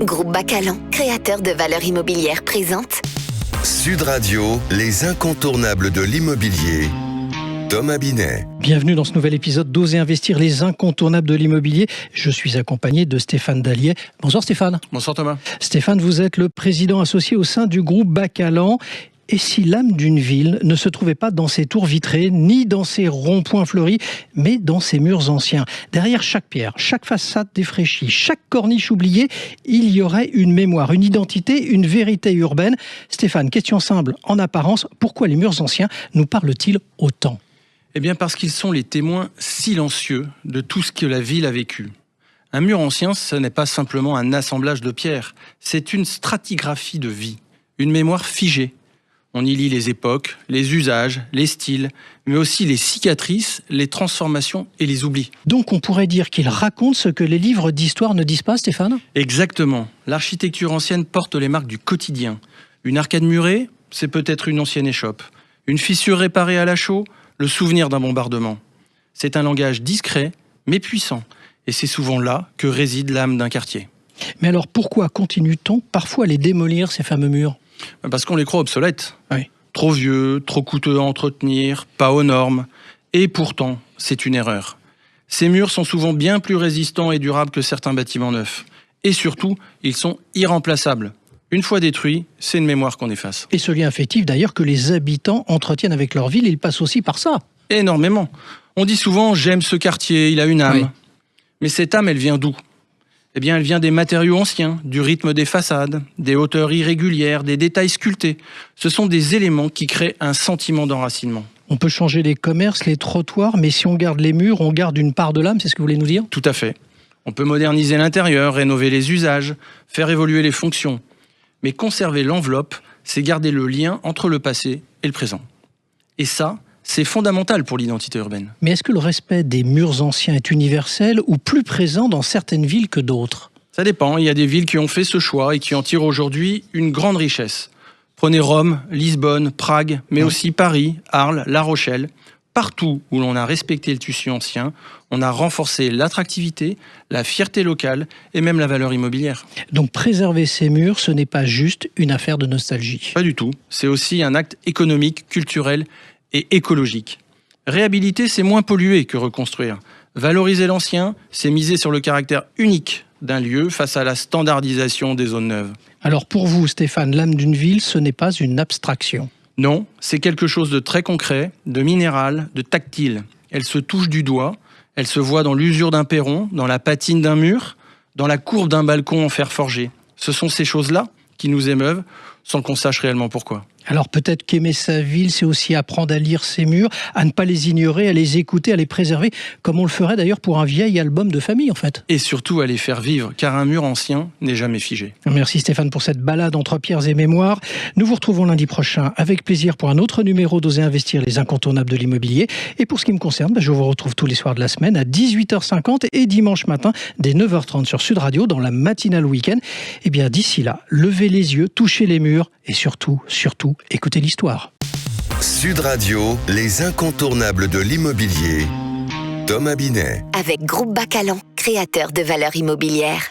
Groupe Bacalan, créateur de valeurs immobilières, présente Sud Radio, les incontournables de l'immobilier. Thomas Binet. Bienvenue dans ce nouvel épisode d'Oser investir, les incontournables de l'immobilier. Je suis accompagné de Stéphane Dalliet. Bonjour Stéphane. Bonsoir Thomas. Stéphane, vous êtes le président associé au sein du groupe Bacalan. Et si l'âme d'une ville ne se trouvait pas dans ses tours vitrées, ni dans ses ronds-points fleuris, mais dans ses murs anciens? Derrière chaque pierre, chaque façade défraîchie, chaque corniche oubliée, il y aurait une mémoire, une identité, une vérité urbaine. Stéphane, question simple en apparence, pourquoi les murs anciens nous parlent-ils autant? Eh bien parce qu'ils sont les témoins silencieux de tout ce que la ville a vécu. Un mur ancien, ce n'est pas simplement un assemblage de pierres, c'est une stratigraphie de vie, une mémoire figée. On y lit les époques, les usages, les styles, mais aussi les cicatrices, les transformations et les oublis. Donc on pourrait dire qu'il raconte ce que les livres d'histoire ne disent pas, Stéphane? Exactement. L'architecture ancienne porte les marques du quotidien. Une arcade murée, c'est peut-être une ancienne échoppe. Une fissure réparée à la chaux, le souvenir d'un bombardement. C'est un langage discret, mais puissant. Et c'est souvent là que réside l'âme d'un quartier. Mais alors pourquoi continue-t-on parfois à les démolir, ces fameux murs? Parce qu'on les croit obsolètes. Oui. Trop vieux, trop coûteux à entretenir, pas aux normes. Et pourtant, c'est une erreur. Ces murs sont souvent bien plus résistants et durables que certains bâtiments neufs. Et surtout, ils sont irremplaçables. Une fois détruits, c'est une mémoire qu'on efface. Et ce lien affectif d'ailleurs que les habitants entretiennent avec leur ville, il passe aussi par ça. Énormément. On dit souvent « j'aime ce quartier, il a une âme ». Oui. Mais cette âme, elle vient d'où ? Eh bien, elle vient des matériaux anciens, du rythme des façades, des hauteurs irrégulières, des détails sculptés. Ce sont des éléments qui créent un sentiment d'enracinement. On peut changer les commerces, les trottoirs, mais si on garde les murs, on garde une part de l'âme, c'est ce que vous voulez nous dire? Tout à fait. On peut moderniser l'intérieur, rénover les usages, faire évoluer les fonctions. Mais conserver l'enveloppe, c'est garder le lien entre le passé et le présent. Et ça, c'est fondamental pour l'identité urbaine. Mais est-ce que le respect des murs anciens est universel ou plus présent dans certaines villes que d'autres? Ça dépend, il y a des villes qui ont fait ce choix et qui en tirent aujourd'hui une grande richesse. Prenez Rome, Lisbonne, Prague, mais aussi Paris, Arles, La Rochelle. Partout où l'on a respecté le tissu ancien, on a renforcé l'attractivité, la fierté locale et même la valeur immobilière. Donc préserver ces murs, ce n'est pas juste une affaire de nostalgie. Pas du tout, c'est aussi un acte économique, culturel et écologique. Réhabiliter, c'est moins polluer que reconstruire. Valoriser l'ancien, c'est miser sur le caractère unique d'un lieu face à la standardisation des zones neuves. Alors pour vous, Stéphane, l'âme d'une ville, ce n'est pas une abstraction. Non, c'est quelque chose de très concret, de minéral, de tactile. Elle se touche du doigt, elle se voit dans l'usure d'un perron, dans la patine d'un mur, dans la courbe d'un balcon en fer forgé. Ce sont ces choses-là qui nous émeuvent, sans qu'on sache réellement pourquoi. Alors peut-être qu'aimer sa ville, c'est aussi apprendre à lire ses murs, à ne pas les ignorer, à les écouter, à les préserver, comme on le ferait d'ailleurs pour un vieil album de famille en fait. Et surtout à les faire vivre, car un mur ancien n'est jamais figé. Merci Stéphane pour cette balade entre pierres et mémoires. Nous vous retrouvons lundi prochain avec plaisir pour un autre numéro d'Oser investir, les incontournables de l'immobilier. Et pour ce qui me concerne, je vous retrouve tous les soirs de la semaine à 18h50 et dimanche matin dès 9h30 sur Sud Radio dans la matinale week-end. Et bien d'ici là, levez les yeux, touchez les murs et surtout, écoutez l'histoire. Sud Radio, les incontournables de l'immobilier. Thomas Binet. avec Groupe Bacalan, créateur de valeurs immobilières.